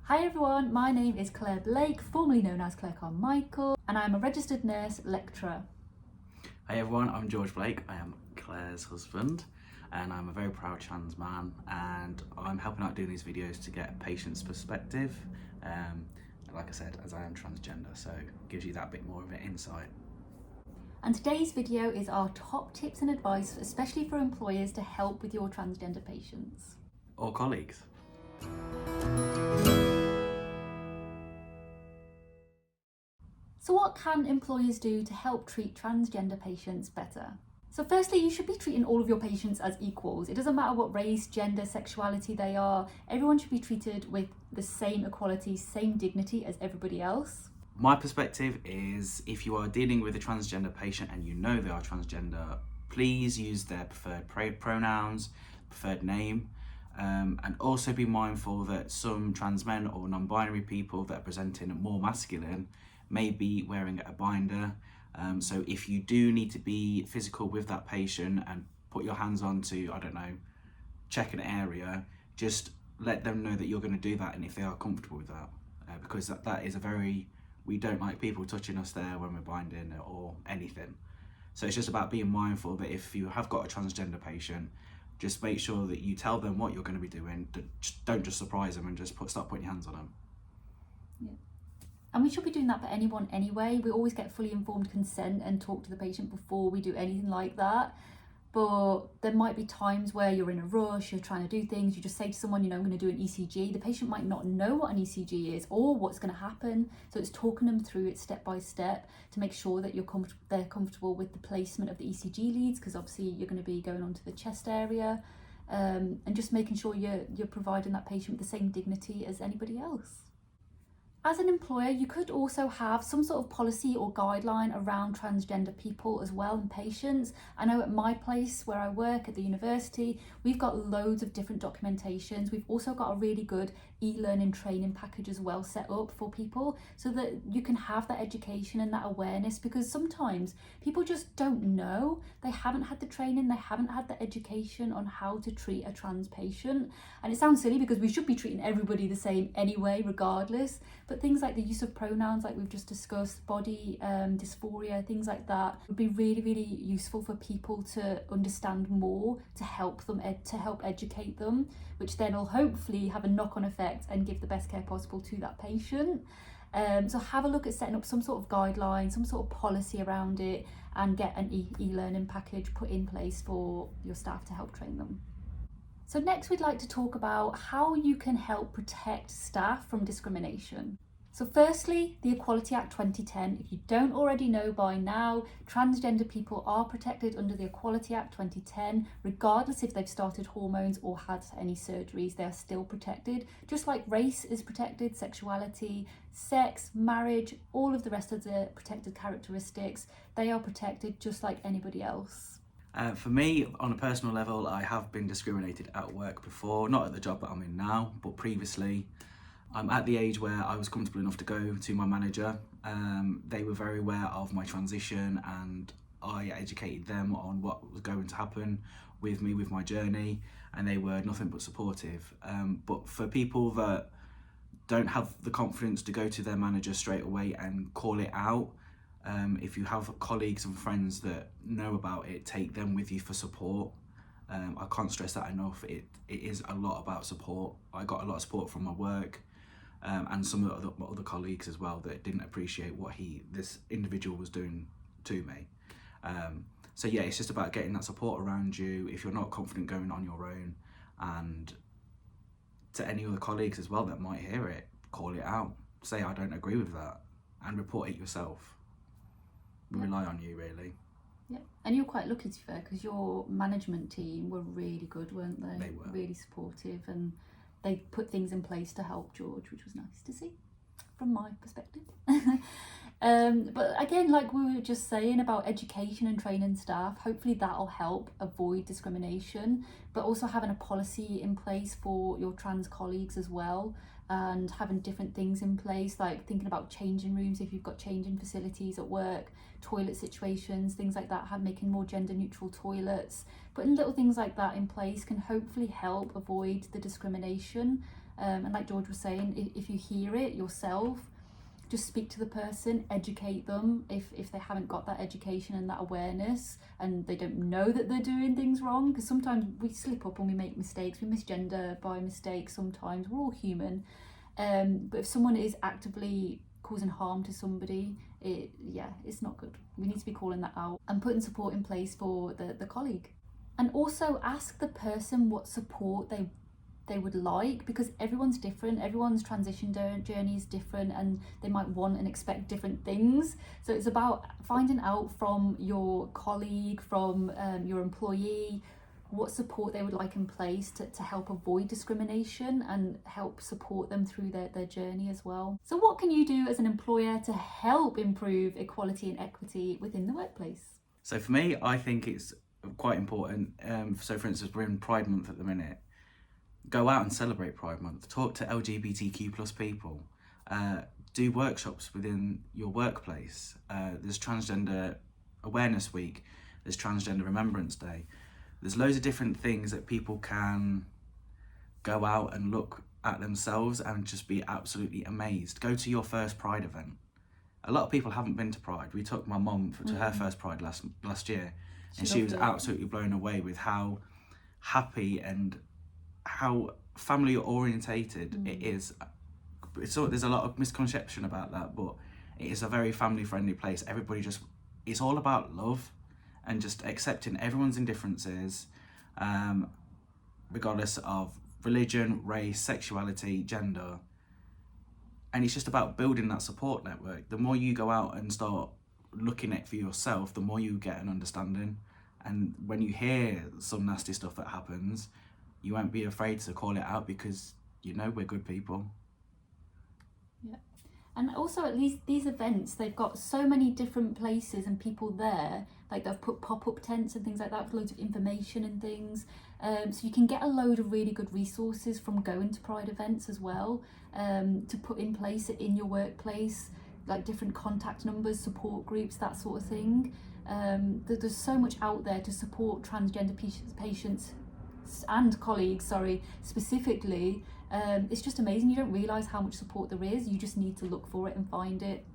Hi everyone, my name is Claire Blake, formerly known as Claire Carmichael, and I'm a registered nurse lecturer. Hi everyone, I'm George Blake. I am Claire's husband and I'm a very proud trans man, and I'm helping out doing these videos to get a patient's perspective. Like I said, as I am transgender, so it gives you that bit more of an insight. And today's video is our top tips and advice, especially for employers to help with your transgender patients. Or colleagues. So what can employers do to help treat transgender patients better? So firstly, you should be treating all of your patients as equals. It doesn't matter what race, gender, sexuality they are. Everyone should be treated with the same equality, same dignity as everybody else. My perspective is, if you are dealing with a transgender patient and you know they are transgender, please use their preferred pronouns, preferred name, and also be mindful that some trans men or non-binary people that are presenting more masculine may be wearing a binder. So if you do need to be physical with that patient and put your hands onto, I don't know, check an area, just let them know that you're going to do that, and if they are comfortable with that, because that is we don't like people touching us there when we're binding or anything. So it's just about being mindful that if you have got a transgender patient, just make sure that you tell them what you're going to be doing. Don't just surprise them and just start putting your hands on them. Yeah. And we should be doing that for anyone anyway. We always get fully informed consent and talk to the patient before we do anything like that. But there might be times where you're in a rush, you're trying to do things, you just say to someone, I'm going to do an ECG. The patient might not know what an ECG is or what's going to happen. So it's talking them through it step by step to make sure that they're comfortable with the placement of the ECG leads, because obviously you're going to be going onto the chest area, and just making sure you're providing that patient with the same dignity as anybody else. As an employer, you could also have some sort of policy or guideline around transgender people as well and patients. I know at my place where I work at the university, we've got loads of different documentations. We've also got a really good e-learning training package as well set up for people so that you can have that education and that awareness, because sometimes people just don't know. They haven't had the training, they haven't had the education on how to treat a trans patient. And it sounds silly because we should be treating everybody the same anyway, regardless. But things like the use of pronouns, like we've just discussed, body dysphoria, things like that, would be really, really useful for people to understand more, to help them, to help educate them, which then will hopefully have a knock-on effect and give the best care possible to that patient. So have a look at setting up some sort of guideline, some sort of policy around it, and get an e-learning package put in place for your staff to help train them. So next we'd like to talk about how you can help protect staff from discrimination. So firstly, the Equality Act 2010. If you don't already know by now, transgender people are protected under the Equality Act 2010, regardless if they've started hormones or had any surgeries, they are still protected. Just like race is protected, sexuality, sex, marriage, all of the rest of the protected characteristics, they are protected just like anybody else. For me, on a personal level, I have been discriminated at work before, not at the job that I'm in now, but previously. I'm at the age where I was comfortable enough to go to my manager. They were very aware of my transition, and I educated them on what was going to happen with me, with my journey, and they were nothing but supportive. But for people that don't have the confidence to go to their manager straight away and call it out, if you have colleagues and friends that know about it, take them with you for support. I can't stress that enough. It is a lot about support. I got a lot of support from my work, and some of the other colleagues as well that didn't appreciate what this individual was doing to me. So yeah, it's just about getting that support around you if you're not confident going on your own, and to any other colleagues as well that might hear it, call it out. Say, I don't agree with that, and report it yourself. We rely on you, really. Yeah, and you're quite lucky, to be fair, because your management team were really good, weren't they? They were. Really supportive, and they put things in place to help George, which was nice to see from my perspective. But again, like we were just saying about education and training staff, hopefully that'll help avoid discrimination, but also having a policy in place for your trans colleagues as well, and having different things in place, like thinking about changing rooms if you've got changing facilities at work, toilet situations, things like that, making more gender neutral toilets. Putting little things like that in place can hopefully help avoid the discrimination. And like George was saying, if you hear it yourself, just speak to the person, educate them if they haven't got that education and that awareness and they don't know that they're doing things wrong, because sometimes we slip up and we make mistakes, we misgender by mistake sometimes, we're all human. But if someone is actively causing harm to somebody, it's not good. We need to be calling that out and putting support in place for the colleague. And also ask the person what support they would like, because everyone's different, everyone's transition journey is different, and they might want and expect different things. So it's about finding out from your colleague, from your employee, what support they would like in place to help avoid discrimination and help support them through their journey as well. So what can you do as an employer to help improve equality and equity within the workplace? So for me, I think it's quite important. So for instance, we're in Pride Month at the minute. Go out and celebrate Pride Month. Talk to LGBTQ plus people. Do workshops within your workplace. There's Transgender Awareness Week. There's Transgender Remembrance Day. There's loads of different things that people can go out and look at themselves and just be absolutely amazed. Go to your first Pride event. A lot of people haven't been to Pride. We took my mum to her first Pride last year, and she was absolutely blown away with how happy and how family orientated it is. There's a lot of misconception about that, but it is a very family friendly place. Everybody it's all about love and just accepting everyone's differences, regardless of religion, race, sexuality, gender. And it's just about building that support network. The more you go out and start looking at for yourself, the more you get an understanding. And when you hear some nasty stuff that happens, you won't be afraid to call it out, because you know we're good people. Yeah. And also at least these events, they've got so many different places and people there, like they've put pop-up tents and things like that with loads of information and things. So you can get a load of really good resources from going to Pride events as well, to put in place in your workplace, like different contact numbers, support groups, that sort of thing. There's so much out there to support transgender patients and colleagues, specifically. It's just amazing. You don't realise how much support there is. You just need to look for it and find it.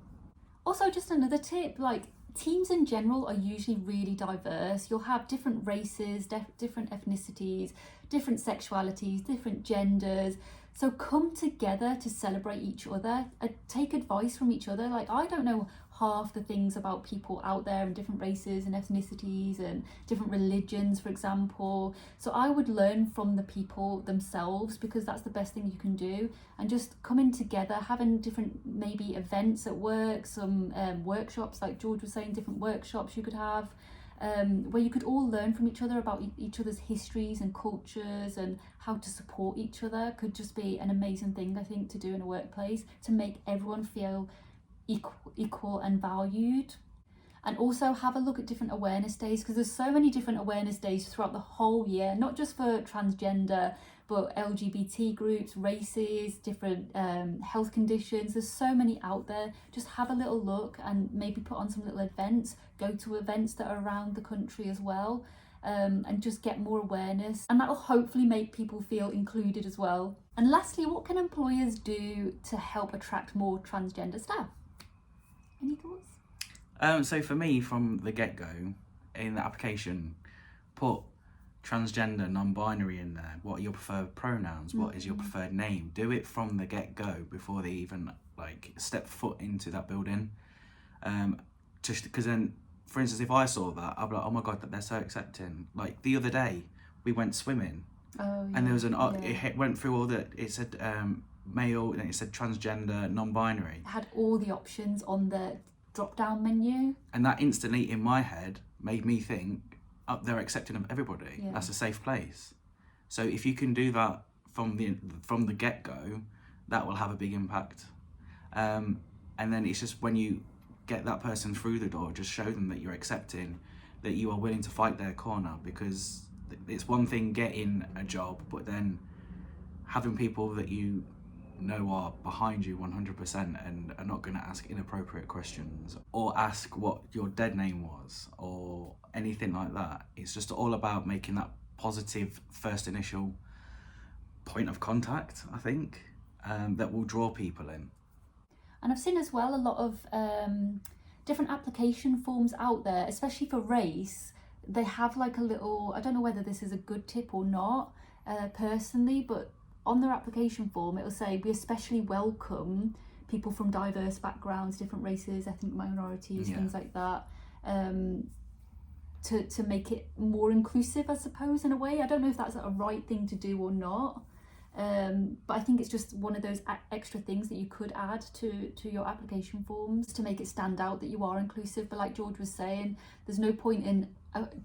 Also, just another tip, like teams in general are usually really diverse. You'll have different races, different ethnicities, different sexualities, different genders. So come together to celebrate each other, take advice from each other. Like, I don't know half the things about people out there in different races and ethnicities and different religions, for example. So I would learn from the people themselves, because that's the best thing you can do. And just coming together, having different maybe events at work, some workshops, like George was saying, different workshops you could have, where you could all learn from each other about each other's histories and cultures and how to support each other, could just be an amazing thing, I think, to do in a workplace to make everyone feel equal and valued. And also have a look at different awareness days, because there's so many different awareness days throughout the whole year, not just for transgender, but LGBT groups, races, different health conditions. There's so many out there. Just have a little look and maybe put on some little events, go to events that are around the country as well, and just get more awareness, and that'll hopefully make people feel included as well. And lastly, what can employers do to help attract more transgender staff? Any thoughts? So for me, from the get-go, in the application, put transgender, non-binary in there. What are your preferred pronouns? What is your preferred name? Do it from the get-go before they even step foot into that building. Just because then, for instance, if I saw that, I'd be like, oh my God, that they're so accepting. Like the other day, we went swimming, and there was it went through all the, it said male, and it said transgender, non-binary. It had all the options on the drop-down menu. And that instantly, in my head, made me think, they're accepting of everybody. Yeah. That's a safe place. So if you can do that from the get-go, that will have a big impact. And then it's just when you get that person through the door, just show them that you're accepting, that you are willing to fight their corner, because it's one thing getting a job, but then having people that you know are behind you 100% and are not going to ask inappropriate questions or ask what your dead name was or anything like that. It's just all about making that positive first initial point of contact, I think, that will draw people in. And I've seen as well a lot of different application forms out there, especially for race. They have like a little, I don't know whether this is a good tip or not, personally, but on their application form it'll say we especially welcome people from diverse backgrounds, different races, ethnic minorities, things like that, to make it more inclusive, I suppose, in a way. I don't know if that's a right thing to do or not, but I think it's just one of those extra things that you could add to your application forms to make it stand out that you are inclusive. But like George was saying, there's no point in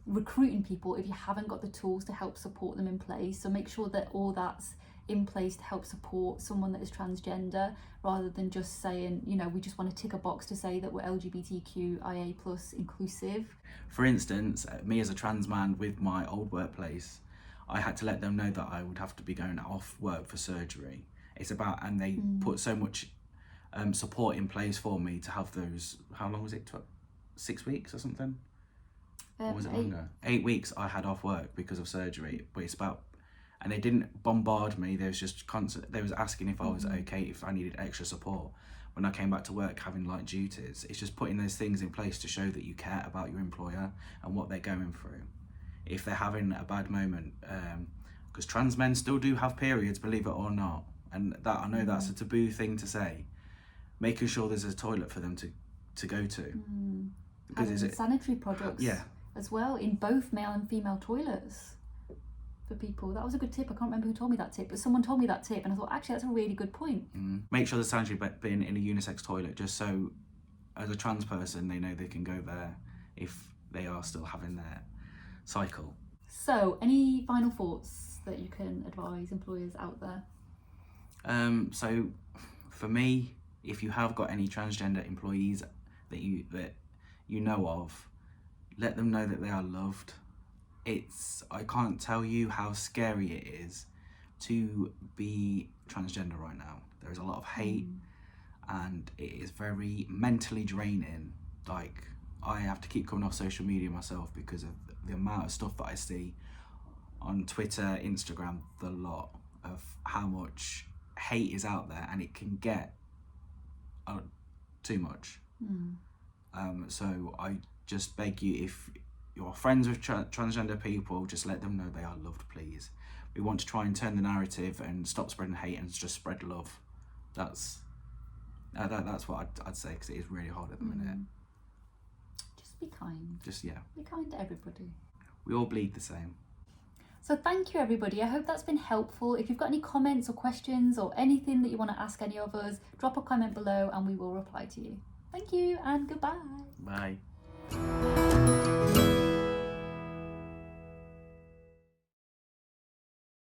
recruiting people if you haven't got the tools to help support them in place. So make sure that all that's in place to help support someone that is transgender, rather than just saying, you know, we just want to tick a box to say that we're LGBTQIA plus inclusive. For instance, me as a trans man with my old workplace, I had to let them know that I would have to be going off work for surgery. It's about, and they put so much support in place for me to have those, how long was it, 6 weeks or something? Or was it longer? 8 weeks I had off work because of surgery, but it's about, and they didn't bombard me, they was just constant, they was asking if I was okay, if I needed extra support when I came back to work having light duties. It's just putting those things in place to show that you care about your employer and what they're going through. If they're having a bad moment, because trans men still do have periods, believe it or not, and that, I know that's a taboo thing to say, making sure there's a toilet for them to go to. Because is it sanitary products as well in both male and female toilets for people. That was a good tip. I can't remember who told me that tip, but someone told me that tip and I thought, actually, that's a really good point. Make sure there's sanitary bin in a unisex toilet, just so as a trans person they know they can go there if they are still having their cycle. So any final thoughts that you can advise employers out there? So for me, if you have got any transgender employees that you know of, let them know that they are loved. I can't tell you how scary it is to be transgender right now. There is a lot of hate and it is very mentally draining. Like, I have to keep coming off social media myself because of the amount of stuff that I see on Twitter, Instagram, the lot of how much hate is out there, and it can get too much. So I just beg you, if you're friends with transgender people, just let them know they are loved, please. We want to try and turn the narrative and stop spreading hate and just spread love. That's what I'd say, because it is really hard at the minute. Just be kind. Be kind to everybody. We all bleed the same. So thank you, everybody. I hope that's been helpful. If you've got any comments or questions or anything that you want to ask any of us, drop a comment below and we will reply to you. Thank you and goodbye. Bye.